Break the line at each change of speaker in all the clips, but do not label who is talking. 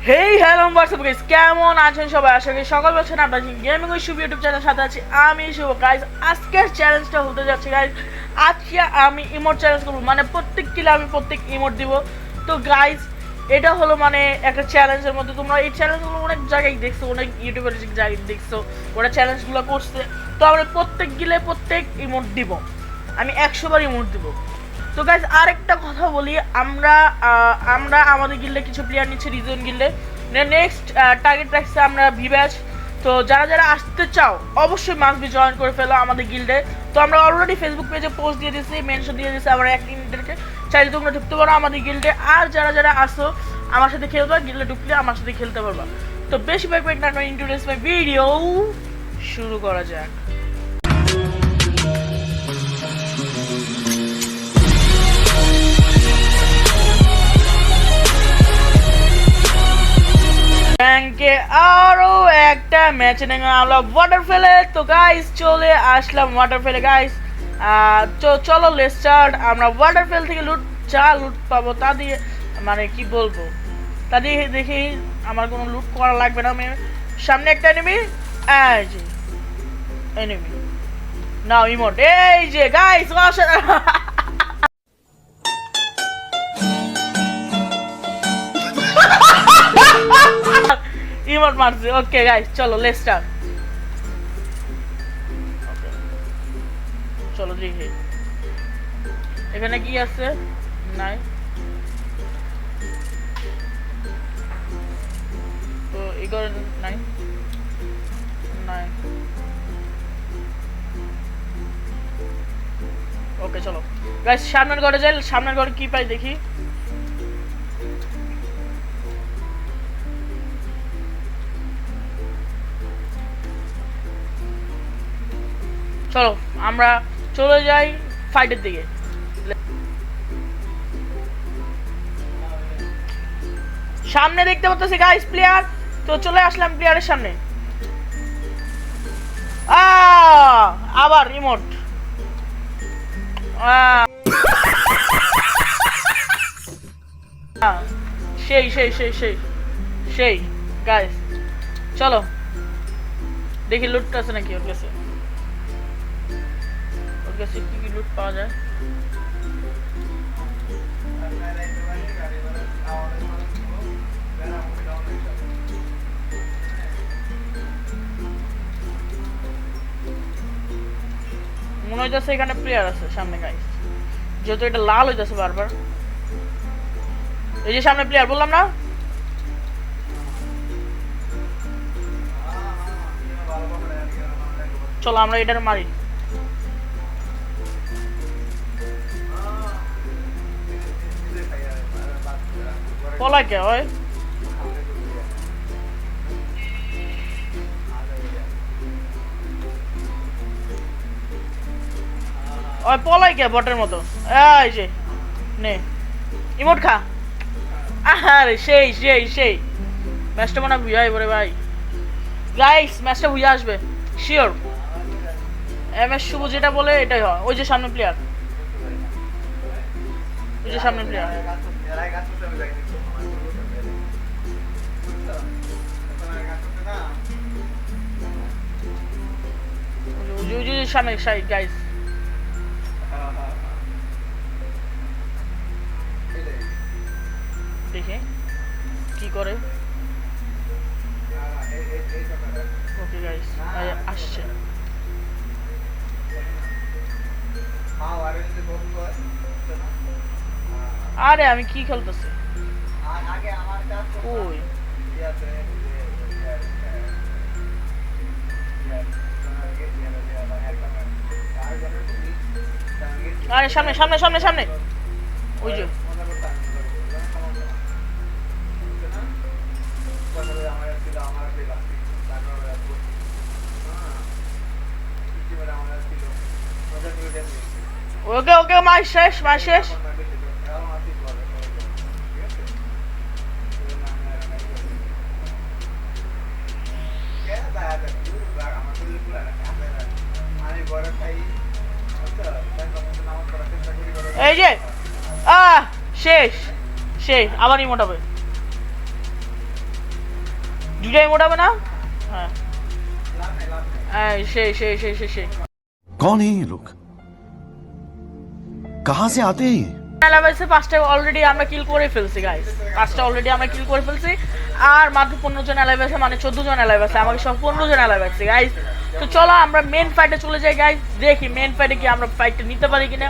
Hey hello WhatsApp guys, কেমন আছেন সবাই? আশা করি সকল বলছেন আপনার গেমিং উইথ শুভ ইউটিউব চ্যানেলের সাথে আছি আমি শুভ। গাইস আজকের চ্যালেঞ্জটা হতে যাচ্ছে গাইস, আজকে আমি ইমোট চ্যালেঞ্জ করবো, মানে প্রত্যেক কিলে আমি প্রত্যেক ইমোট দিব। তো গাইস এটা হলো মানে একটা চ্যালেঞ্জের মধ্যে, তোমরা এই চ্যালেঞ্জগুলো অনেক জায়গায় দেখছো, অনেক ইউটিউবের জায়গায় দেখছো ওরা চ্যালেঞ্জগুলো করছে। তো আমরা প্রত্যেক গিলে প্রত্যেক ইমোট দিব, আমি 100 বার ইমোট দিব। তো গাইজ আরেকটা কথা বলি, আমরা আমাদের গিল্ডে কিছু প্লেয়ার নিচ্ছে রিজন গিল্ডে, নেক্সট টার্গেট রাখছে আমরা ভি ব্যাচ। তো যারা যারা আসতে চাও অবশ্যই মাস্ট বি জয়েন করে ফেলো আমাদের গিল্ডে। তো আমরা অলরেডি ফেসবুক পেজে পোস্ট দিয়ে দিয়েছি, মেনশন দিয়ে দিয়েছি আমরা অ্যাক্টিভিটিদেরকে, চাইলে তোমরা ঢুকতে পারো আমাদের গিল্ডে। আর যারা যারা আসো আমার সাথে খেলতে পারো, গিল্ডে ঢুকলে আমার সাথে খেলতে পারবা। তো বেশি ভাই না ইন্ট্রোডিউস মাই ভিডিও, শুরু করা যাক। ব্যাংকে আরো একটা ম্যাচ নেওয়া হলো ওয়াটারফলে। তো গাইস চলে আসলাম ওয়াটারফলে গাইস। চলো লেটস স্টার্ট। আমরা ওয়াটারফল থেকে লুট পাবো, তা দিয়ে মানে কি বলবো, তা দিয়ে দেখি আমার কোনো লুট করা লাগবে না। আমি সামনে একটা এনিমি, এই যে এনিমি নাও ইমোট, এই যে গাইস ইমোট মারছে। ওকে গাইস চলো লেটস স্টার্ট। চলো দেখি এখানে কি আছে। নাই তো এগুলো নাই নাই। ওকে চলো গাইস সামনের ঘরে যাই, সামনের ঘরে কি পাই দেখি। চলো আমরা চলে যাই ফাইটের দিকে। সামনে দেখতে পাচ্ছি গাইস প্লেয়ার, তো চলে আসলাম প্লেয়ারের সামনে। আবার রিমোট, সেই সেই সেই সেই সেই গাইস চলো দেখি লুট আছে নাকি ওর কাছে। কি লুট পাওয়া যায়। মনে হইতেছে এখানে প্লেয়ার আছে সামনে গাইস, যেহেতু এটা লাল হইতেছে বারবার। এই যে সামনে প্লেয়ার বললাম না। চলো আমরা এটার মারি। পলা কে হয় ওই পলাই কে বটের মতো। এই যে নে ইমোট খা। আরে সেই সেই সেই ম্যাচটা মনে হয় বুঝাই পরে ভাই। গাইস ম্যাচটা বুঝে আসবে শিওর। এম এস শুভ যেটা বলে এটাই হয়। ওই যে সামনে প্লেয়ার, ওই যে সামনে প্লেয়ার, সামনে সাইড গাইস। দেখে কি করে। ওকে গাইস আসছে। আরে আমি কি খেলতেছি ওই। আরে সামনে সামনে সামনে সামনে ওই যে ওকে ওকে মাই শেষ মাই শেষ। এই যে শেষ শেষ আবার ইমোট হবে। দুটাই মোটাবে না হ্যাঁ সেই
कौन है ये लोग कहां से आते हैं ये
এলাইভেসে 5টা অলরেডি আমরা কিল করে ফেলছি গাইস 5টা অলরেডি আমরা কিল করে ফেলছি আর মাত্র 15 জন এলাইভ আছে মানে 14 জন এলাইভ আছে আমাকে সব 15 জন এলাইভ আছে গাইস তো চলো আমরা মেন ফাইটে চলে যাই গাইস দেখি মেন ফাইটে কি আমরা ফাইটটা নিতে পারি কিনা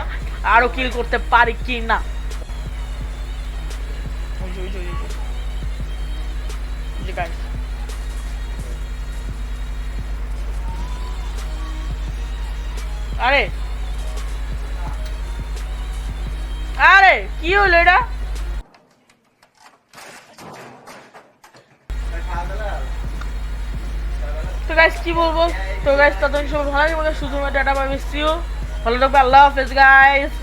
আরো কিল করতে পারি কি না জি গাইস আরে আরে কি হলো এটা তো গাইস কি বলবো তো গাইস ততক্ষণ সব ভালো লাগে শুধুমাত্র ডাটা পাবে সিও ভালো থাকবে আল্লাহ হাফেজ গাইস